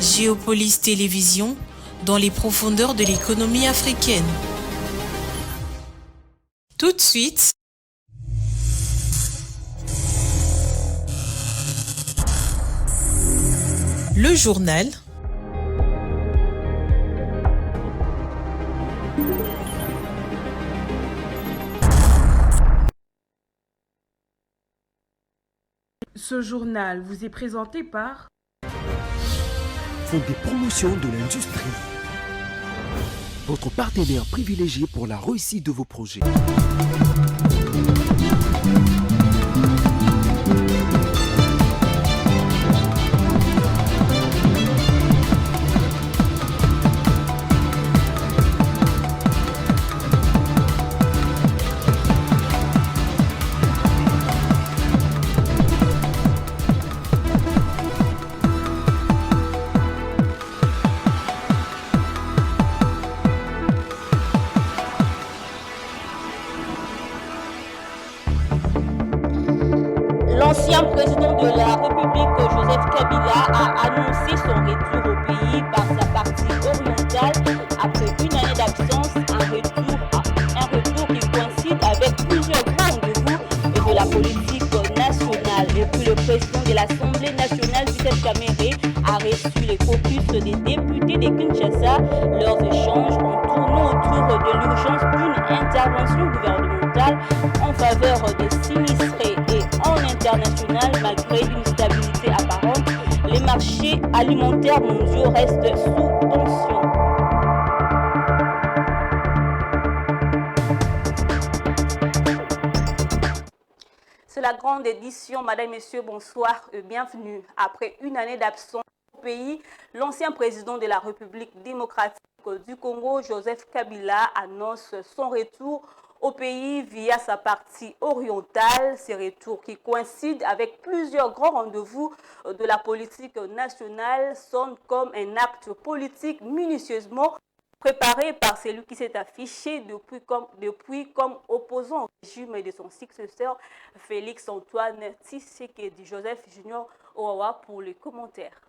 Géopolis Télévision, dans les profondeurs de l'économie africaine. Tout de suite, le journal. Ce journal vous est présenté par Fonds des promotions de l'industrie. Votre partenaire privilégié pour la réussite de vos projets. L'ancien président de la République, Joseph Kabila, a annoncé son retour au pays par sa partie orientale après une année d'absence, un retour qui coïncide avec plusieurs grands rendez-vous de la politique nationale. Et puis le président de l'Assemblée nationale, Vital Kamerhe, a reçu les caucus des députés de Kinshasa. Leurs échanges ont tourné autour de l'urgence d'une intervention gouvernementale en faveur des sinistrés et en international. Malgré une stabilité apparente, les marchés alimentaires mondiaux restent sous tension. C'est la grande édition. Madame, Messieurs, bonsoir et bienvenue. Après une année d'absence au pays, l'ancien président de la République démocratique du Congo, Joseph Kabila, annonce son retour au pays via sa partie orientale. Ces retours qui coïncident avec plusieurs grands rendez-vous de la politique nationale sonnent comme un acte politique minutieusement préparé par celui qui s'est affiché depuis comme opposant au régime de son successeur Félix Antoine Tshisekedi. Joseph Junior Owawa pour les commentaires.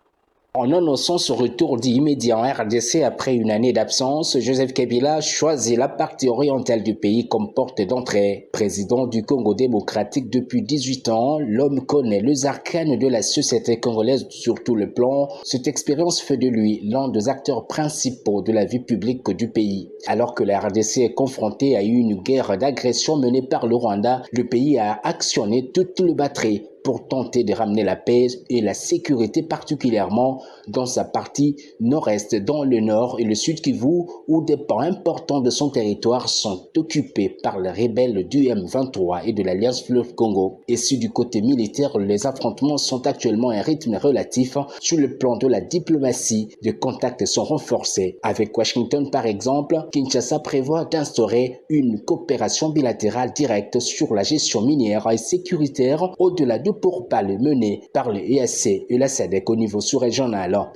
En annonçant son retour dit immédiat en RDC après une année d'absence, Joseph Kabila choisit la partie orientale du pays comme porte d'entrée. Président du Congo démocratique depuis 18 ans, l'homme connaît les arcanes de la société congolaise sur tout le plan. Cette expérience fait de lui l'un des acteurs principaux de la vie publique du pays. Alors que la RDC est confrontée à une guerre d'agression menée par le Rwanda, le pays a actionné toutes les batteries pour tenter de ramener la paix et la sécurité, particulièrement dans sa partie nord-est, dans le nord et le sud Kivu, où des pans importants de son territoire sont occupés par les rebelles du M23 et de l'Alliance Fleuve Congo. Et si du côté militaire, les affrontements sont actuellement à un rythme relatif, sur le plan de la diplomatie, les contacts sont renforcés. Avec Washington par exemple, Kinshasa prévoit d'instaurer une coopération bilatérale directe sur la gestion minière et sécuritaire au-delà de pourparlers menés par le EAC et la SADC au niveau sous-régional.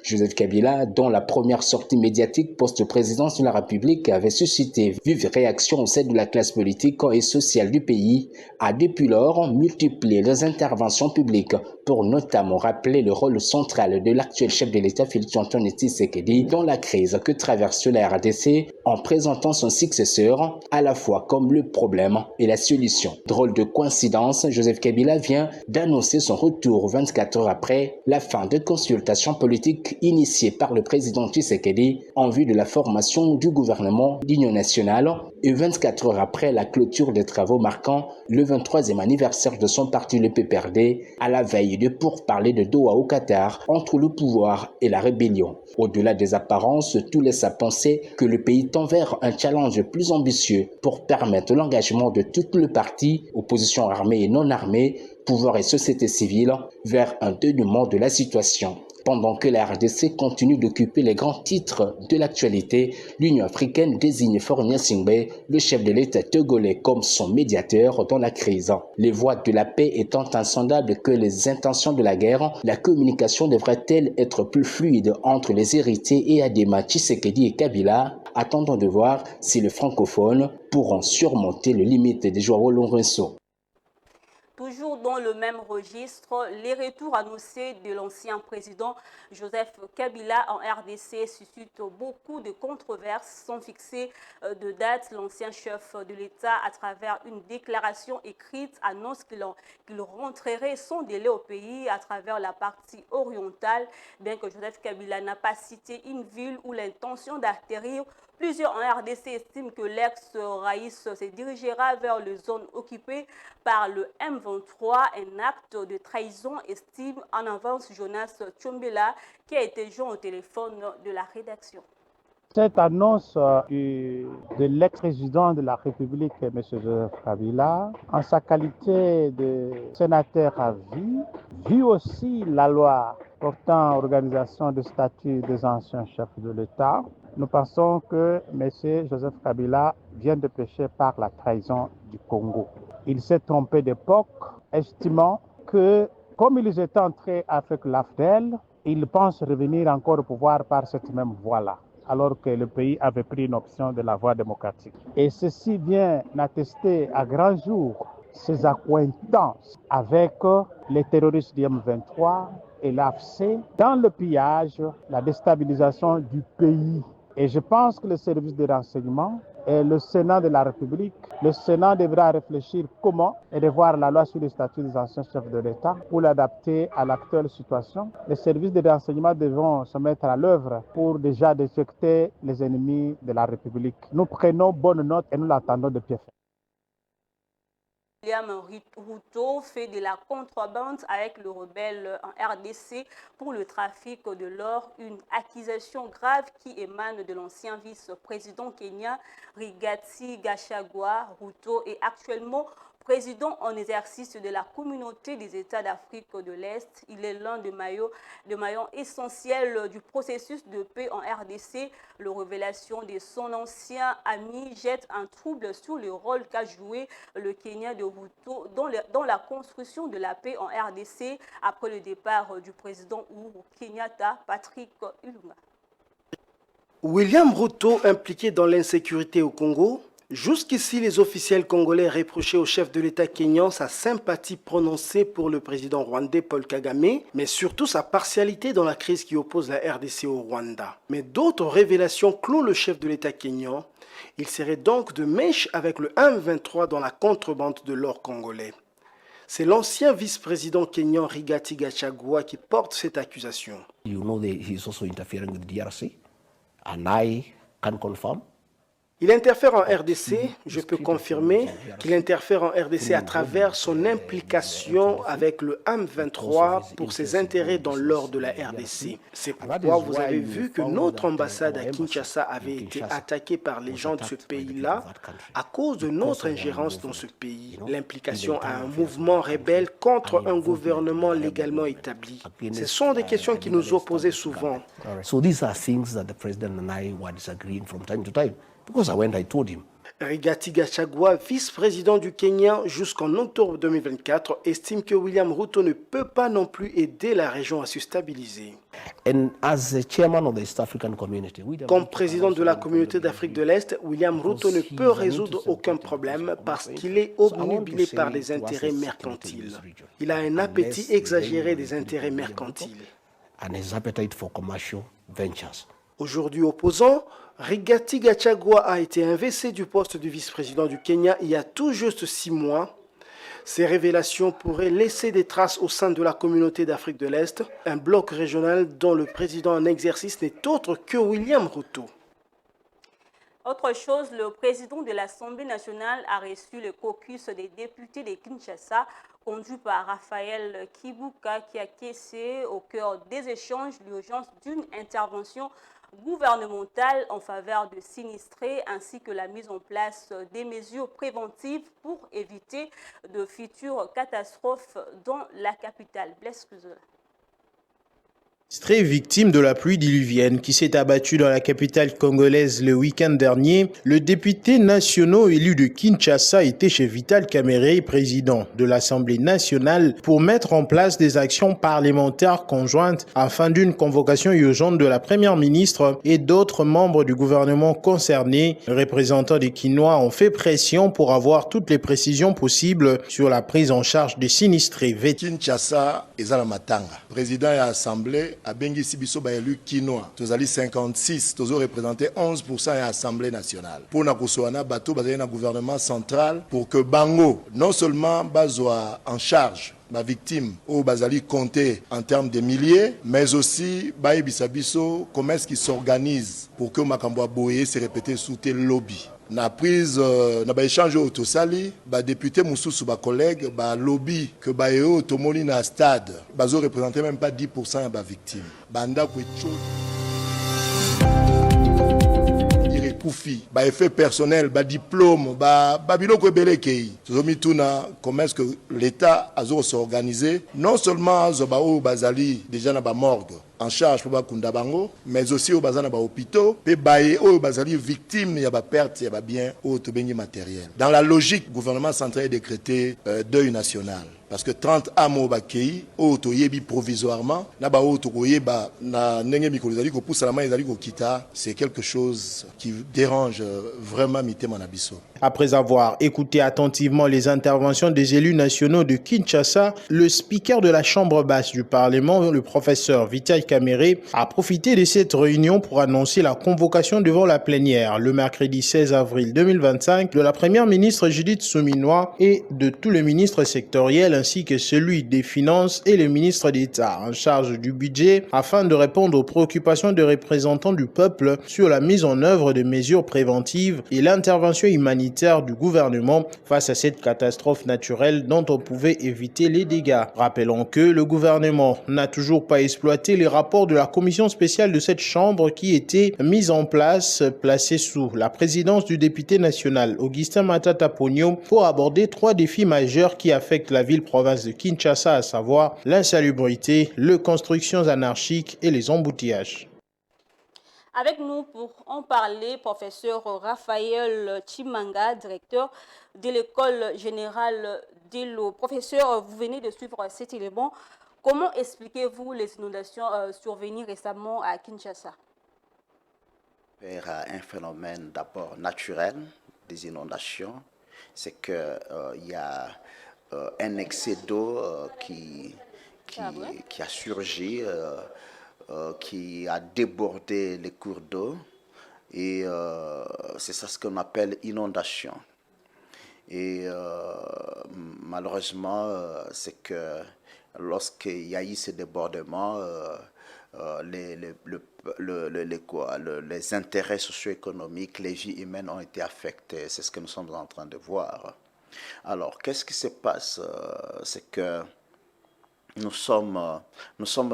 Joseph Kabila, dont la première sortie médiatique post-présidence de la République avait suscité vive réaction au sein de la classe politique et sociale du pays, a depuis lors multiplié les interventions publiques pour notamment rappeler le rôle central de l'actuel chef de l'État Félix Antoine Tshisekedi dans la crise que traverse la RDC en présentant son successeur à la fois comme le problème et la solution. Drôle de coïncidence, Joseph Kabila vient d'annoncer son retour 24 heures après la fin des consultations politiques initiées par le président Tshisekedi en vue de la formation du gouvernement d'union nationale et 24 heures après la clôture des travaux marquant le 23e anniversaire de son parti le PPRD à la veille de pourparlers de Doha au Qatar entre le pouvoir et la rébellion. Au-delà des apparences, tout laisse à penser que le pays tend vers un challenge plus ambitieux pour permettre l'engagement de toutes les parties, opposition armée et non armée, pouvoir et société civile, vers un dénouement de la situation. Pendant que la RDC continue d'occuper les grands titres de l'actualité, l'Union africaine désigne Faure Gnassingbé, le chef de l'État togolais, comme son médiateur dans la crise. Les voies de la paix étant insondables que les intentions de la guerre, la communication devrait-elle être plus fluide entre les héritiers et Adema, Tshisekedi et Kabila? Attendons de voir si les francophones pourront surmonter les limites des Joao Lourenço. Toujours dans le même registre. Les retours annoncés de l'ancien président Joseph Kabila en RDC suscitent beaucoup de controverses. Sans fixer de date, l'ancien chef de l'État, à travers une déclaration écrite, annonce qu'il rentrerait sans délai au pays à travers la partie orientale. Bien que Joseph Kabila n'a pas cité une ville ou l'intention d'atterrir, plusieurs en RDC estiment que l'ex-Raïs se dirigera vers les zones occupées par le M23, un acte de trahison, estime en avance Jonas Tchombela, qui a été joint au téléphone de la rédaction. Cette annonce de l'ex-président de la République, M. Joseph Kabila, en sa qualité de sénateur à vie, vu aussi la loi portant organisation de statut des anciens chefs de l'État, nous pensons que M. Joseph Kabila vient de pécher par la trahison du Congo. Il s'est trompé d'époque, estimant que, comme ils étaient entrés avec l'AFDEL, il pense revenir encore au pouvoir par cette même voie-là, alors que le pays avait pris une option de la voie démocratique. Et ceci vient attester à grand jour ses accointances avec les terroristes du M23 et l'AFC dans le pillage, la déstabilisation du pays. Et je pense que le service de renseignement et le Sénat de la République, le Sénat devra réfléchir comment et revoir la loi sur le statut des anciens chefs de l'État pour l'adapter à l'actuelle situation. Les services de renseignement devront se mettre à l'œuvre pour déjà détecter les ennemis de la République. Nous prenons bonne note et nous l'attendons de pied ferme. William Ruto fait de la contrebande avec le rebelle en RDC pour le trafic de l'or, une accusation grave qui émane de l'ancien vice-président kenyan Rigathi Gachagua. Ruto est actuellement président en exercice de la communauté des États d'Afrique de l'Est. Il est l'un des maillons essentiels du processus de paix en RDC. La révélation de son ancien ami jette un trouble sur le rôle qu'a joué le Kenya de Ruto dans la construction de la paix en RDC après le départ du président Uhuru Kenyatta. Patrick Ulunga. William Ruto impliqué dans l'insécurité au Congo. Jusqu'ici, les officiels congolais reprochaient au chef de l'État kényan sa sympathie prononcée pour le président rwandais Paul Kagame, mais surtout sa partialité dans la crise qui oppose la RDC au Rwanda. Mais d'autres révélations clouent le chef de l'État kényan. Il serait donc de mèche avec le M23 dans la contrebande de l'or congolais. C'est l'ancien vice-président kényan Rigathi Gachagua qui porte cette accusation. You know that he's also interfering with the DRC, and I can confirm. Il interfère en RDC, je peux confirmer qu'il interfère en RDC à travers son implication avec le M23 pour ses intérêts dans l'or de la RDC. C'est pourquoi vous avez vu que notre ambassade à Kinshasa avait été attaquée par les gens de ce pays-là à cause de notre ingérence dans ce pays, l'implication à un mouvement rebelle contre un gouvernement légalement établi. Ce sont des questions qui nous opposaient souvent. So these are things that the president and I were disagreeing from time to time. Because I told him. Rigathi Gachagua, vice-président du Kenya jusqu'en octobre 2024, estime que William Ruto ne peut pas non plus aider la région à se stabiliser. Comme président de la communauté d'Afrique de l'Est, William Ruto ne peut résoudre aucun problème parce qu'il est obnubilé par des intérêts mercantiles. Il a un appétit exagéré des intérêts mercantiles. Aujourd'hui opposant, Rigathi Gachagua a été investi du poste de vice-président du Kenya il y a tout juste 6 mois. Ces révélations pourraient laisser des traces au sein de la communauté d'Afrique de l'Est, un bloc régional dont le président en exercice n'est autre que William Ruto. Autre chose, le président de l'Assemblée nationale a reçu le caucus des députés de Kinshasa, conduit par Raphaël Kibuka, qui a caissé au cœur des échanges l'urgence d'une intervention gouvernementale en faveur de sinistrés ainsi que la mise en place des mesures préventives pour éviter de futures catastrophes dans la capitale. Blaise Cousin. Très victime de la pluie diluvienne qui s'est abattue dans la capitale congolaise le week-end dernier, le député national élu de Kinshasa était chez Vital Kamerhe, président de l'Assemblée nationale, pour mettre en place des actions parlementaires conjointes afin d'une convocation urgente de la première ministre et d'autres membres du gouvernement concernés. Les représentants des Kinois ont fait pression pour avoir toutes les précisions possibles sur la prise en charge des sinistrés. Kinshasa ezala matanga. Président de l'Assemblée a bengisi biso ba élu Kinois. Tozali 56, tozo représenter 11% à l'Assemblée nationale. Pour na kosoana bato bazali na gouvernement central pour que bango non seulement bazwa en charge ma victime ou bazali compter en termes de milliers, mais aussi baebisa biso comment est-ce qu'ils s'organisent pour que makambo boye se répéter sous tes lobby. Na prise na ba échange autosali ba député mususu ba collègue ba lobby que ba eo tomoni na stade bazo représenter même pas 10% ba victime banda kwecho kufi ba effet personnel ba diplôme ba biloko ebele kei tozomi tuna comment est-ce que l'état azo s'organiser non seulement azo ba o bazali déjà na ba morgue en charge pour bakunda bango mais aussi au bazana ba hôpitaux pe baye o bazali victime ya ba perte ya ba bien au to bengi matériel. Dans la logique, gouvernement central a décrété deuil national parce que 30 amo ba kei o to yebi provisoirement na ba o to koyeba na ndenge mikolo zali ko poussa la main zali ko kita, c'est quelque chose qui dérange vraiment mitema na biso. Après avoir écouté attentivement les interventions des élus nationaux de Kinshasa, le speaker de la chambre basse du Parlement, le professeur Vital Kamerhe, a profité de cette réunion pour annoncer la convocation devant la plénière le mercredi 16 avril 2025 de la première ministre Judith Suminwa et de tous les ministres sectoriels ainsi que celui des Finances et le ministre d'État en charge du budget afin de répondre aux préoccupations des représentants du peuple sur la mise en œuvre de mesures préventives et l'intervention humanitaire du gouvernement face à cette catastrophe naturelle dont on pouvait éviter les dégâts. Rappelons que le gouvernement n'a toujours pas exploité les rapports de la commission spéciale de cette chambre qui était mise en place, placée sous la présidence du député national Augustin Matata Pogno pour aborder 3 défis majeurs qui affectent la ville-province de Kinshasa, à savoir l'insalubrité, les constructions anarchiques et les embouteillages. Avec nous pour en parler, professeur Raphaël Chimanga, directeur de l'école générale d'Ilo. Professeur, vous venez de suivre cet élément. Comment expliquez-vous les inondations survenues récemment à Kinshasa? Un phénomène d'abord naturel des inondations, c'est qu'il y a un excès d'eau qui a surgi, qui a débordé les cours d'eau, et c'est ça ce qu'on appelle inondation. Et malheureusement, c'est que lorsqu'il y a eu ce débordement, les intérêts socio-économiques, les vies humaines ont été affectées. C'est ce que nous sommes en train de voir. Alors, qu'est-ce qui se passe? C'est que nous sommes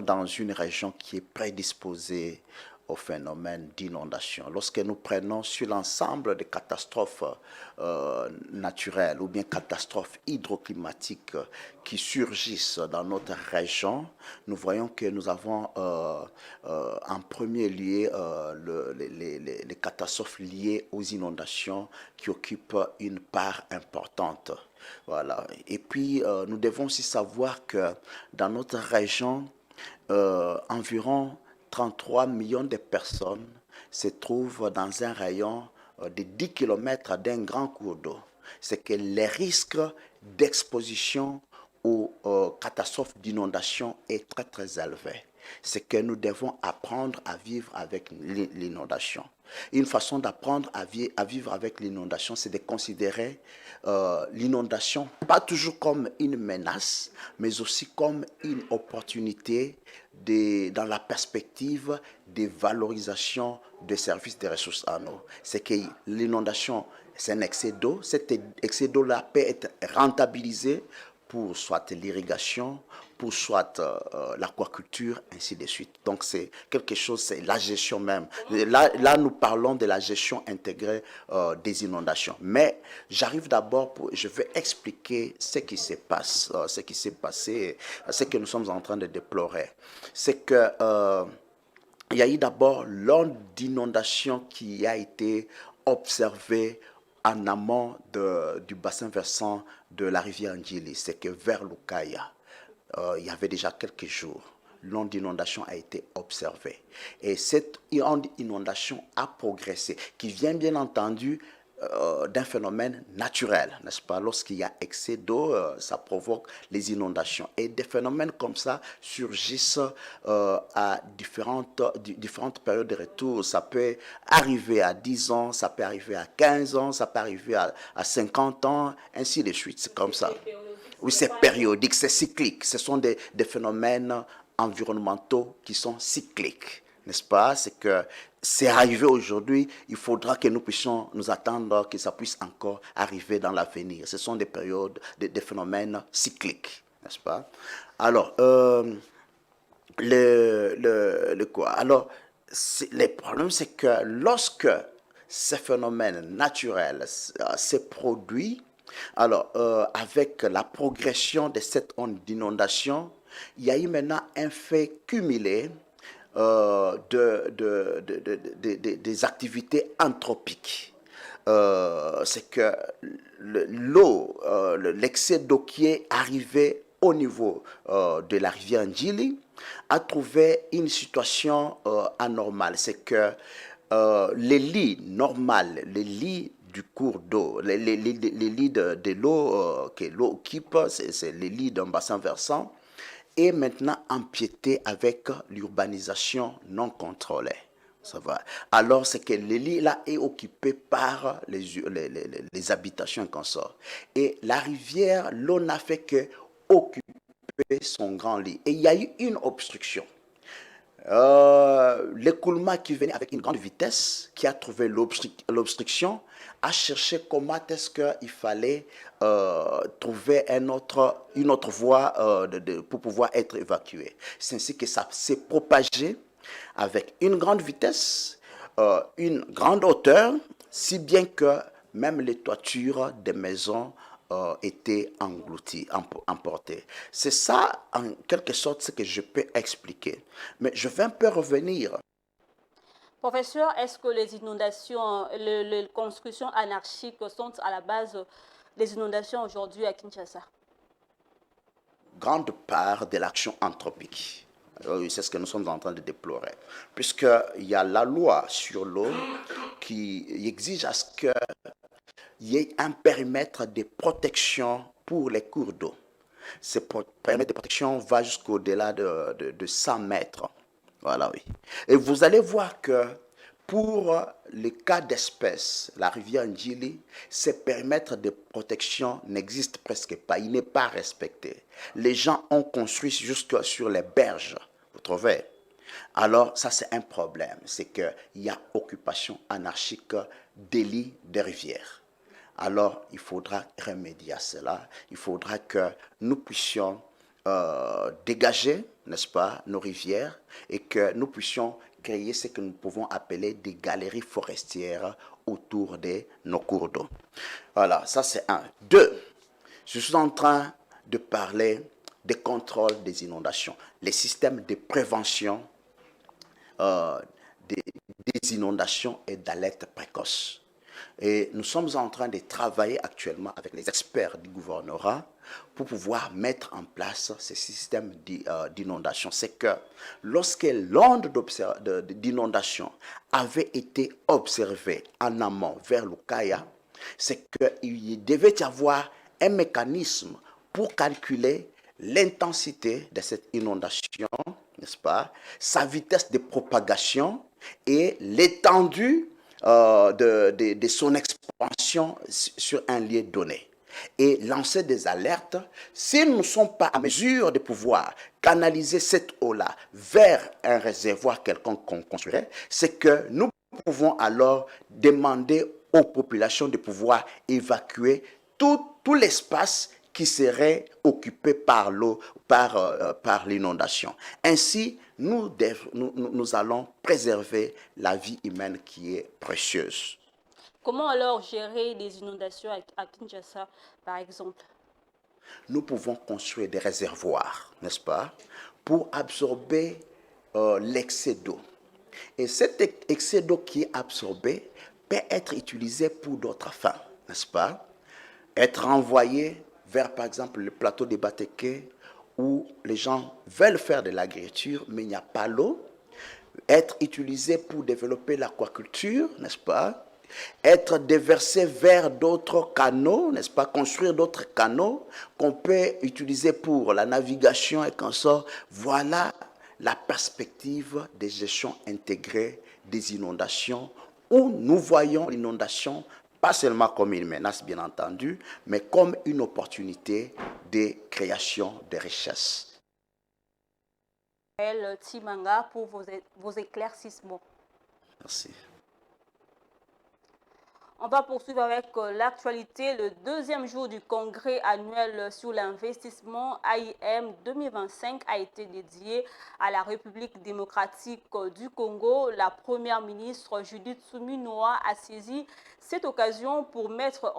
dans une région qui est prédisposée au phénomène d'inondation. Lorsque nous prenons sur l'ensemble des catastrophes naturelles ou bien catastrophes hydroclimatiques qui surgissent dans notre région, nous voyons que nous avons en premier lieu les catastrophes liées aux inondations qui occupent une part importante. Voilà. Et puis, nous devons aussi savoir que dans notre région, environ 33 millions de personnes se trouvent dans un rayon de 10 km d'un grand cours d'eau. C'est que les risques d'exposition aux catastrophes d'inondation est très très élevé. C'est que nous devons apprendre à vivre avec l'inondation. Une façon d'apprendre à vivre avec l'inondation, c'est de considérer l'inondation pas toujours comme une menace, mais aussi comme une opportunité dans la perspective de valorisation des services des ressources en eau. C'est que l'inondation, c'est un excès d'eau. Cet excès d'eau-là peut être rentabilisé pour soit l'irrigation pour soit l'aquaculture, ainsi de suite. Donc c'est quelque chose, c'est la gestion même. Là, nous parlons de la gestion intégrée des inondations. Mais j'arrive d'abord, je vais expliquer ce qui se passe, ce qui s'est passé, ce que nous sommes en train de déplorer. C'est que il y a eu d'abord l'onde d'inondation qui a été observée en amont du bassin versant de la rivière Ndjili. C'est que vers Lukaya, il y avait déjà quelques jours, l'onde d'inondation a été observée. Et cette onde d'inondation a progressé, qui vient bien entendu d'un phénomène naturel, n'est-ce pas? Lorsqu'il y a excès d'eau, ça provoque les inondations. Et des phénomènes comme ça surgissent à différentes périodes de retour. Ça peut arriver à 10 ans, ça peut arriver à 15 ans, ça peut arriver à 50 ans, ainsi de suite. C'est comme ça. Oui, c'est périodique, c'est cyclique. Ce sont des phénomènes environnementaux qui sont cycliques, n'est-ce pas? C'est que c'est arrivé aujourd'hui, il faudra que nous puissions nous attendre que ça puisse encore arriver dans l'avenir. Ce sont des périodes, des phénomènes cycliques, n'est-ce pas? Alors, Alors, le problème, c'est que lorsque ces phénomènes naturels se produisent, alors, avec la progression de cette onde d'inondation, il y a eu maintenant un fait cumulé des activités anthropiques. C'est que l'eau, l'excès d'eau qui est arrivé au niveau de la rivière Ndjili a trouvé une situation anormale. C'est que les lits normaux, les lits du cours d'eau, les lits de l'eau que l'eau occupe, c'est les lits d'un bassin versant, est maintenant empiété avec l'urbanisation non contrôlée. Ça va. Alors, c'est que le lit là est occupé par les habitations et consorts. Et la rivière, l'eau n'a fait que occuper son grand lit. Et il y a eu une obstruction. L'écoulement qui venait avec une grande vitesse, qui a trouvé l'obstruction, a cherché comment est-ce qu'il fallait trouver une autre voie pour pouvoir être évacué. C'est ainsi que ça s'est propagé avec une grande vitesse, une grande hauteur, si bien que même les toitures des maisons étaient englouties, emportées. C'est ça, en quelque sorte, ce que je peux expliquer. Mais je vais un peu revenir. Professeur, est-ce que les inondations, les constructions anarchiques sont à la base des inondations aujourd'hui à Kinshasa? Grande part de l'action anthropique. C'est ce que nous sommes en train de déplorer. Puisqu'il y a la loi sur l'eau qui exige à ce qu'il y ait un périmètre de protection pour les cours d'eau. Ce périmètre de protection va jusqu'au-delà de 100 mètres. Voilà, oui. Et vous allez voir que pour les cas d'espèce, la rivière Ndjili, ce périmètre de protection n'existe presque pas. Il n'est pas respecté. Les gens ont construit jusque sur les berges. Vous trouvez? Alors, ça, c'est un problème. C'est qu'il y a occupation anarchique des lits des rivières. Alors, il faudra remédier à cela. Il faudra que nous puissions dégager, n'est-ce pas, nos rivières et que nous puissions créer ce que nous pouvons appeler des galeries forestières autour de nos cours d'eau. Voilà, ça c'est un. Deux, je suis en train de parler des contrôles des inondations, les systèmes de prévention des inondations et d'alerte précoce. Et nous sommes en train de travailler actuellement avec les experts du gouvernorat pour pouvoir mettre en place ces systèmes d'inondation. C'est que lorsque l'onde d'inondation avait été observée en amont vers Lukaya, c'est qu'il devait y avoir un mécanisme pour calculer l'intensité de cette inondation, n'est-ce pas, sa vitesse de propagation et l'étendue de son expansion sur un lieu donné et lancer des alertes. Si nous ne sommes pas en mesure de pouvoir canaliser cette eau-là vers un réservoir quelconque qu'on construirait, c'est que nous pouvons alors demander aux populations de pouvoir évacuer tout l'espace qui seraient occupés par l'eau, par l'inondation. Ainsi, nous allons préserver la vie humaine qui est précieuse. Comment alors gérer les inondations à Kinshasa, par exemple? Nous pouvons construire des réservoirs, n'est-ce pas, pour absorber l'excès d'eau. Et cet excès d'eau qui est absorbé peut être utilisé pour d'autres fins, n'est-ce pas? Être envoyé vers, par exemple, le plateau de Bateke, où les gens veulent faire de l'agriculture, mais il n'y a pas l'eau. Être utilisé pour développer l'aquaculture, n'est-ce pas? Être déversé vers d'autres canaux, n'est-ce pas? Construire d'autres canaux qu'on peut utiliser pour la navigation et qu'on sort. Voilà la perspective de gestion intégrée des inondations, où nous voyons l'inondation pas seulement comme une menace, bien entendu, mais comme une opportunité de création de richesses. Timanga, pour vos éclaircissements. Merci. On va poursuivre avec l'actualité. Le deuxième jour du congrès annuel sur l'investissement AIM 2025 a été dédié à la République démocratique du Congo. La première ministre Judith Suminwa a saisi cette occasion pour mettre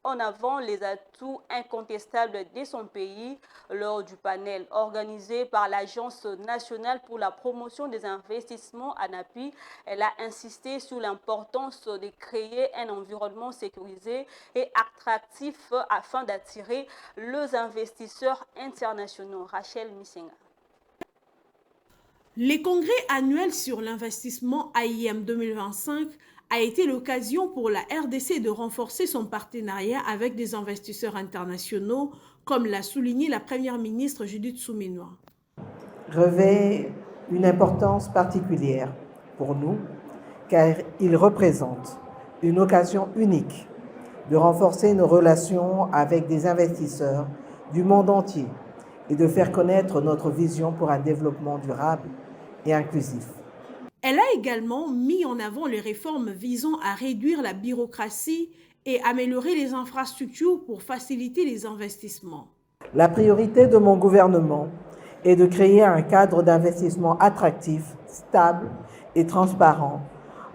en avant les atouts incontestables de son pays lors du panel organisé par l'Agence nationale pour la promotion des investissements ANAPI. Elle a insisté sur l'importance de créer un environnement sécurisé et attractif afin d'attirer les investisseurs internationaux. Rachel Missenga. Les congrès annuels sur l'investissement AIM 2025 a été l'occasion pour la RDC de renforcer son partenariat avec des investisseurs internationaux, comme l'a souligné la première ministre Judith Suminwa. Revêt une importance particulière pour nous, car il représente une occasion unique de renforcer nos relations avec des investisseurs du monde entier et de faire connaître notre vision pour un développement durable et inclusif. Elle a également mis en avant les réformes visant à réduire la bureaucratie et améliorer les infrastructures pour faciliter les investissements. La priorité de mon gouvernement est de créer un cadre d'investissement attractif, stable et transparent,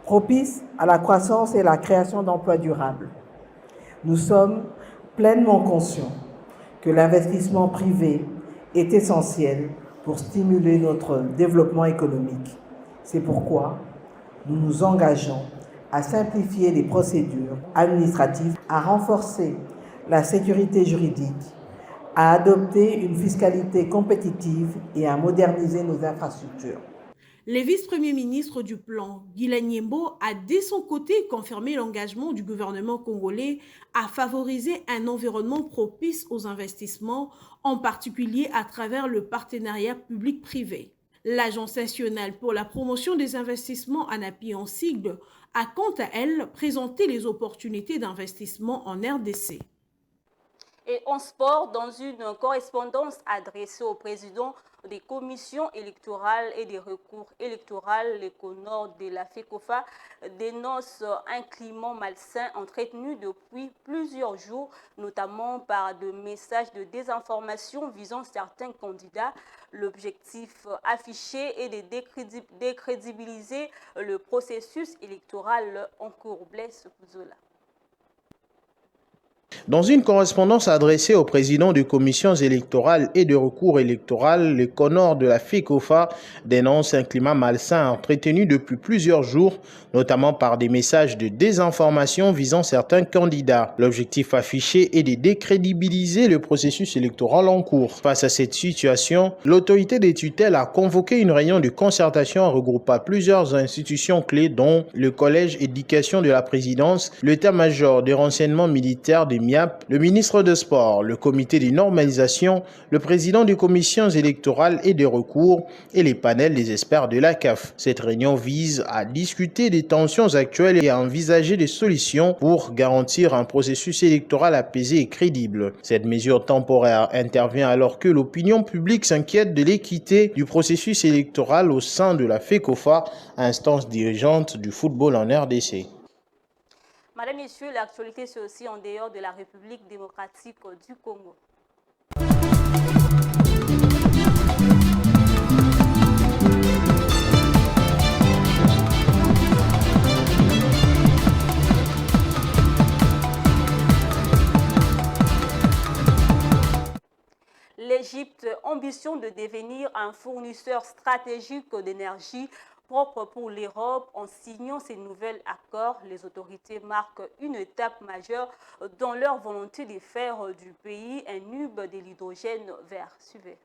propice à la croissance et la création d'emplois durables. Nous sommes pleinement conscients que l'investissement privé est essentiel pour stimuler notre développement économique. C'est pourquoi nous nous engageons à simplifier les procédures administratives, à renforcer la sécurité juridique, à adopter une fiscalité compétitive et à moderniser nos infrastructures. Le vice-premier ministre du plan, Guylaine Nyembo, a dès son côté confirmé l'engagement du gouvernement congolais à favoriser un environnement propice aux investissements, en particulier à travers le partenariat public-privé. L'Agence nationale pour la promotion des investissements ANAPI en sigle a quant à elle présenté les opportunités d'investissement en RDC. Et en sport, dans une correspondance adressée au président des commissions électorales et des recours électoraux, les CONOR de la FECOFA dénoncent un climat malsain entretenu depuis plusieurs jours, notamment par des messages de désinformation visant certains candidats. L'objectif affiché est de décrédibiliser le processus électoral en cours. Blaise Pouzola. Dans une correspondance adressée au président des commissions électorales et de recours électoral, les CONOR de la FECOFA dénoncent un climat malsain entretenu depuis plusieurs jours, notamment par des messages de désinformation visant certains candidats. L'objectif affiché est de décrédibiliser le processus électoral en cours. Face à cette situation, l'autorité des tutelles a convoqué une réunion de concertation regroupant plusieurs institutions clés dont le Collège éducation de la présidence, l'état-major des renseignements militaires des MIAP, le ministre des Sports, le comité de normalisation, le président des commissions électorales et des recours et les panels des experts de la CAF. Cette réunion vise à discuter des tensions actuelles et à envisager des solutions pour garantir un processus électoral apaisé et crédible. Cette mesure temporaire intervient alors que l'opinion publique s'inquiète de l'équité du processus électoral au sein de la FECOFA, instance dirigeante du football en RDC. Madame, Messieurs, l'actualité c'est aussi en dehors de la République démocratique du Congo. l'ambition de devenir un fournisseur stratégique d'énergie propre pour l'Europe. En signant ces nouveaux accords, les autorités marquent une étape majeure dans leur volonté de faire du pays un hub de l'hydrogène vert. Suivez.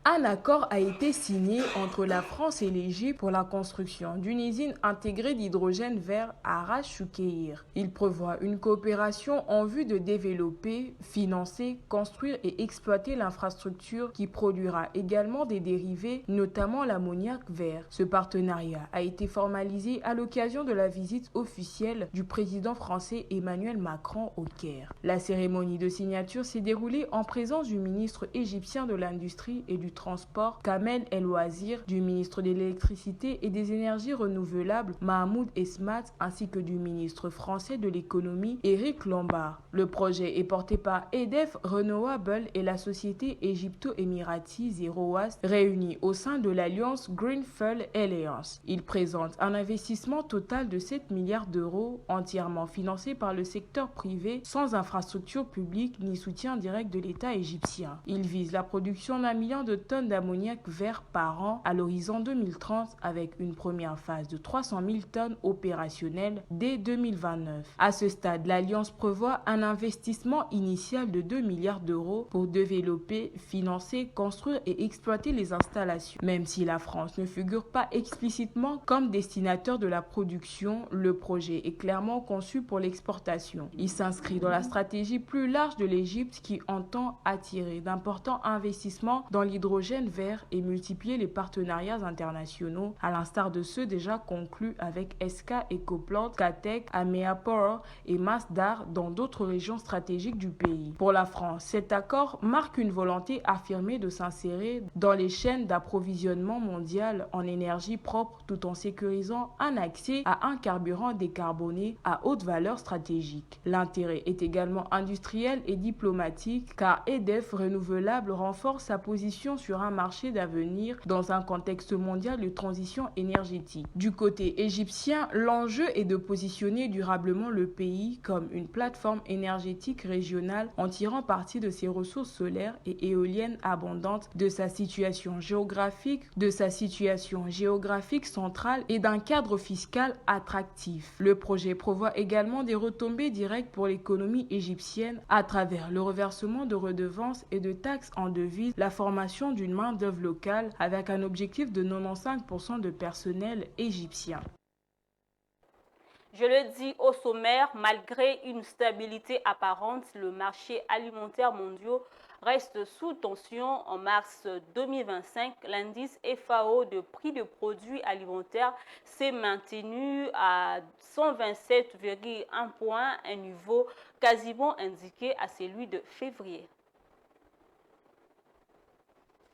Un accord a été signé entre la France et l'Égypte pour la construction d'une usine intégrée d'hydrogène vert à Ras Choukeir. Il prévoit une coopération en vue de développer, financer, construire et exploiter l'infrastructure qui produira également des dérivés, notamment l'ammoniac vert. Ce partenariat a été formalisé à l'occasion de la visite officielle du président français Emmanuel Macron au Caire. La cérémonie de signature s'est déroulée en présence du ministre égyptien de l'Industrie et du Transport Kamel El Wazir, du ministre de l'Électricité et des Énergies renouvelables Mahmoud Esmat, ainsi que du ministre français de l'Économie Éric Lombard. Le projet est porté par EDF Renewable et la société égypto-émirati Zero Waste, réunis au sein de l'alliance Greenfield Alliance. Il présente un investissement total de 7 milliards d'euros, entièrement financé par le secteur privé, sans infrastructure publique ni soutien direct de l'État égyptien. Il vise la production d'1 million de tonnes d'ammoniac vert par an à l'horizon 2030, avec une première phase de 300 000 tonnes opérationnelles dès 2029. À ce stade, l'Alliance prévoit un investissement initial de 2 milliards d'euros pour développer, financer, construire et exploiter les installations. Même si la France ne figure pas explicitement comme destinataire de la production, le projet est clairement conçu pour l'exportation. Il s'inscrit dans la stratégie plus large de l'Égypte qui entend attirer d'importants investissements dans l'hydrogène vert et multiplier les partenariats internationaux, à l'instar de ceux déjà conclus avec SK Ecoplant, Catec, Amea Power et Masdar dans d'autres régions stratégiques du pays. Pour la France, cet accord marque une volonté affirmée de s'insérer dans les chaînes d'approvisionnement mondial en énergie propre tout en sécurisant un accès à un carburant décarboné à haute valeur stratégique. L'intérêt est également industriel et diplomatique car EDF Renouvelable renforce sa position sur un marché d'avenir dans un contexte mondial de transition énergétique. Du côté égyptien, l'enjeu est de positionner durablement le pays comme une plateforme énergétique régionale en tirant parti de ses ressources solaires et éoliennes abondantes, de sa situation géographique centrale et d'un cadre fiscal attractif. Le projet prévoit également des retombées directes pour l'économie égyptienne à travers le reversement de redevances et de taxes en devises, la formation d'une main-d'œuvre locale avec un objectif de 95% de personnel égyptien. Je le dis au sommaire, malgré une stabilité apparente, le marché alimentaire mondial reste sous tension. En mars 2025, l'indice FAO de prix de produits alimentaires s'est maintenu à 127,1 points, un niveau quasiment indiqué à celui de février.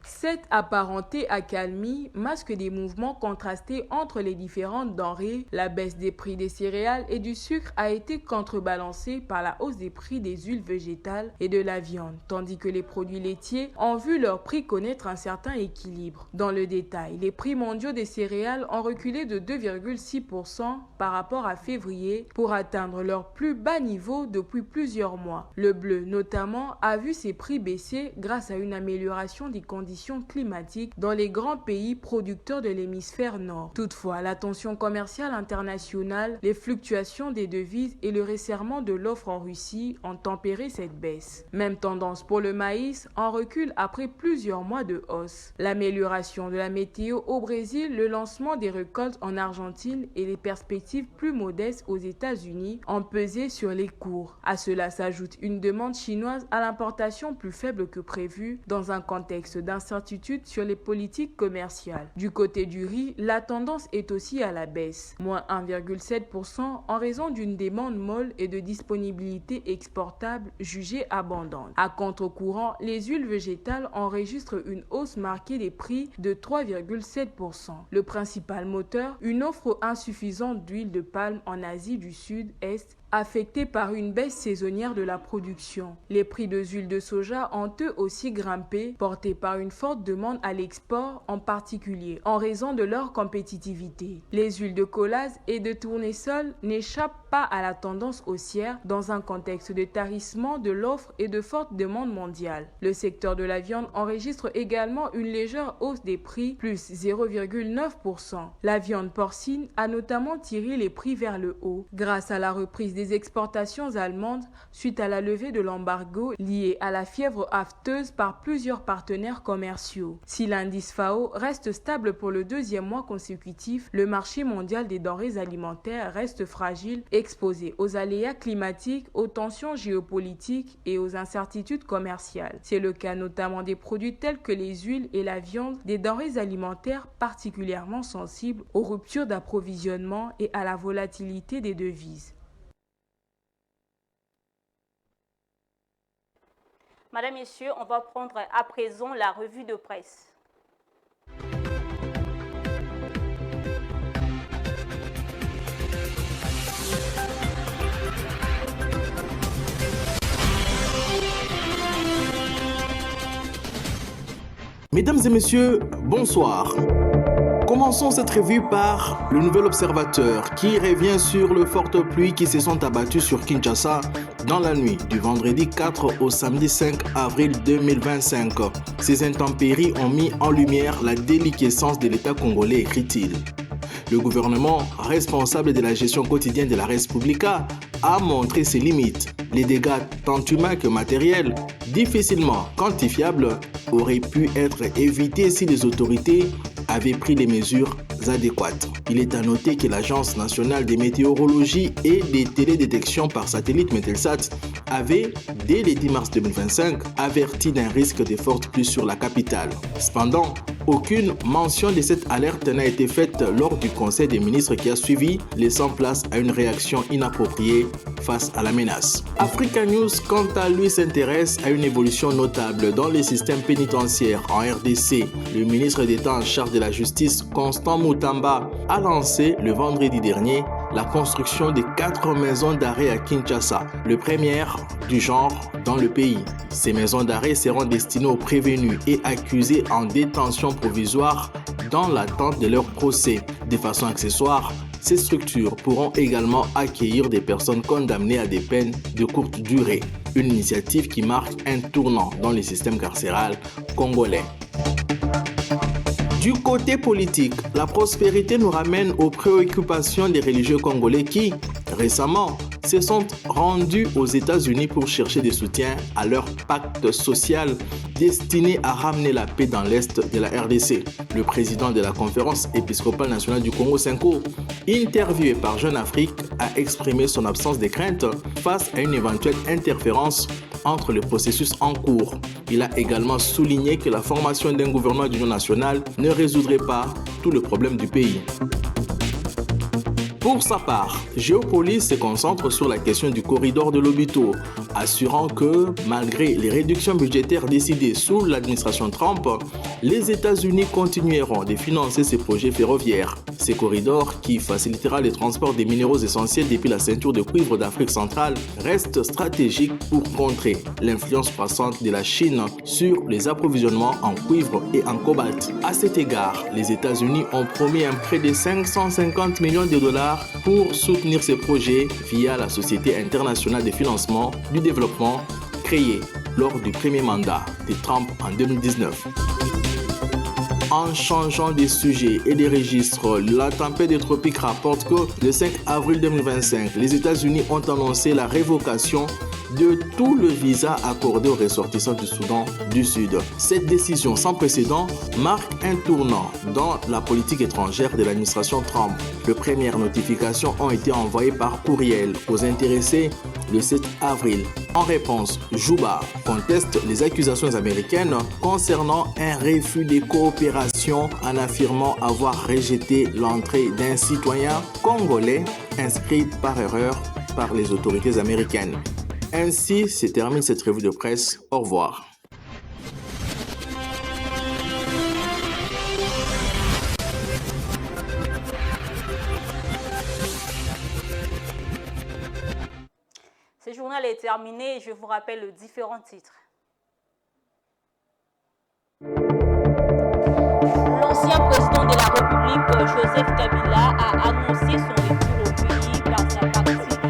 Cette apparentée accalmie masque des mouvements contrastés entre les différentes denrées. La baisse des prix des céréales et du sucre a été contrebalancée par la hausse des prix des huiles végétales et de la viande, tandis que les produits laitiers ont vu leur prix connaître un certain équilibre. Dans le détail, les prix mondiaux des céréales ont reculé de 2,6% par rapport à février pour atteindre leur plus bas niveau depuis plusieurs mois. Le bleu, notamment, a vu ses prix baisser grâce à une amélioration des conditions climatiques dans les grands pays producteurs de l'hémisphère nord. Toutefois, la tension commerciale internationale, les fluctuations des devises et le resserrement de l'offre en Russie ont tempéré cette baisse. Même tendance pour le maïs, en recul après plusieurs mois de hausse. L'amélioration de la météo au Brésil, le lancement des récoltes en Argentine et les perspectives plus modestes aux États-Unis ont pesé sur les cours. À cela s'ajoute une demande chinoise à l'importation plus faible que prévu dans un contexte d'incertitude sur les politiques commerciales. Du côté du riz, la tendance est aussi à la baisse, moins 1,7% en raison d'une demande molle et de disponibilité exportable jugée abondante. À contre-courant, les huiles végétales enregistrent une hausse marquée des prix de 3,7%. Le principal moteur, une offre insuffisante d'huile de palme en Asie du Sud-Est, affectés par une baisse saisonnière de la production. Les prix de l'huile de soja ont eux aussi grimpé, portés par une forte demande à l'export, en particulier en raison de leur compétitivité. Les huiles de collase et de tournesol n'échappent pas à la tendance haussière dans un contexte de tarissement de l'offre et de forte demande mondiale. Le secteur de la viande enregistre également une légère hausse des prix, plus 0,9%. La viande porcine a notamment tiré les prix vers le haut grâce à la reprise des exportations allemandes suite à la levée de l'embargo lié à la fièvre afteuse par plusieurs partenaires commerciaux. Si l'indice FAO reste stable pour le deuxième mois consécutif, le marché mondial des denrées alimentaires reste fragile, exposé aux aléas climatiques, aux tensions géopolitiques et aux incertitudes commerciales. C'est le cas notamment des produits tels que les huiles et la viande, des denrées alimentaires particulièrement sensibles aux ruptures d'approvisionnement et à la volatilité des devises. Madame, Messieurs, on va prendre à présent la revue de presse. Mesdames et messieurs, bonsoir. Commençons cette revue par le Nouvel Observateur qui revient sur les fortes pluies qui se sont abattues sur Kinshasa dans la nuit du vendredi 4 au samedi 5 avril 2025. Ces intempéries ont mis en lumière la déliquescence de l'État congolais, écrit-il. Le gouvernement responsable de la gestion quotidienne de la Res Publica a montré ses limites. Les dégâts tant humains que matériels, difficilement quantifiables, auraient pu être évités si les autorités avaient pris les mesures adéquates. Il est à noter que l'Agence nationale de météorologie et des télédétections par satellite Metelsat avait, dès le 10 mars 2025, averti d'un risque de fortes pluies sur la capitale. Cependant, aucune mention de cette alerte n'a été faite lors du Conseil des ministres qui a suivi, laissant place à une réaction inappropriée face à la menace. Africa News, quant à lui, s'intéresse à une évolution notable dans les systèmes pénitentiaires en RDC. Le ministre d'État en charge de la justice, Constant Mutamba, a lancé le vendredi dernier la construction de 4 maisons d'arrêt à Kinshasa, le premier du genre dans le pays. Ces maisons d'arrêt seront destinées aux prévenus et accusés en détention provisoire dans l'attente de leur procès. De façon accessoire, ces structures pourront également accueillir des personnes condamnées à des peines de courte durée. Une initiative qui marque un tournant dans le système carcéral congolais. Du côté politique, la prospérité nous ramène aux préoccupations des religieux congolais qui, récemment, se sont rendus aux États-Unis pour chercher des soutiens à leur pacte social destiné à ramener la paix dans l'Est de la RDC. Le président de la Conférence épiscopale nationale du Congo, Senko, interviewé par Jeune Afrique, a exprimé son absence de crainte face à une éventuelle interférence entre les processus en cours. Il a également souligné que la formation d'un gouvernement d'union nationale ne résoudrait pas tous les problèmes du pays. Pour sa part, Géopolis se concentre sur la question du corridor de Lobito, assurant que, malgré les réductions budgétaires décidées sous l'administration Trump, les États-Unis continueront de financer ces projets ferroviaires. Ces corridors, qui facilitera le transport des minéraux essentiels depuis la ceinture de cuivre d'Afrique centrale, restent stratégiques pour contrer l'influence croissante de la Chine sur les approvisionnements en cuivre et en cobalt. À cet égard, les États-Unis ont promis un prêt de 550 millions de dollars pour soutenir ces projets via la Société internationale de financement du développement créée lors du premier mandat de Trump en 2019. En changeant des sujets et des registres, la tempête des tropiques rapporte que le 5 avril 2025, les États-Unis ont annoncé la révocation de tout le visa accordé aux ressortissants du Soudan du Sud. Cette décision sans précédent marque un tournant dans la politique étrangère de l'administration Trump. Les premières notifications ont été envoyées par courriel aux intéressés le 7 avril. En réponse, Juba conteste les accusations américaines concernant un refus de coopération en affirmant avoir rejeté l'entrée d'un citoyen congolais inscrit par erreur par les autorités américaines. Ainsi se termine cette revue de presse. Au revoir. Ce journal est terminé et je vous rappelle les différents titres. L'ancien président de la République, Joseph Kabila, a annoncé son retour au pays par sa partie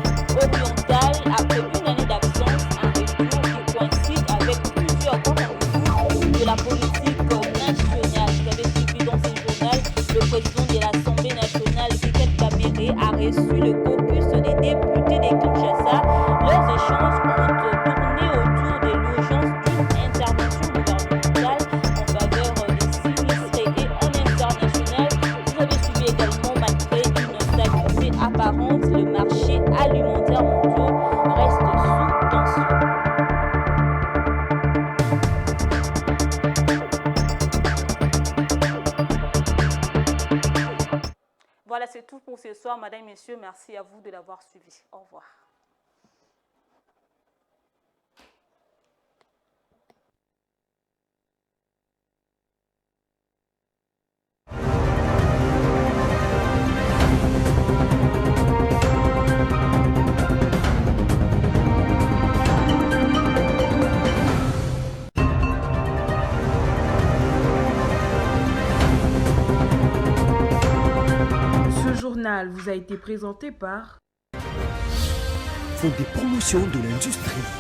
c'est tout pour ce soir, madame, messieurs. Merci à vous de l'avoir suivi. Au revoir. Vous a été présenté par Fonds des promotions de l'industrie.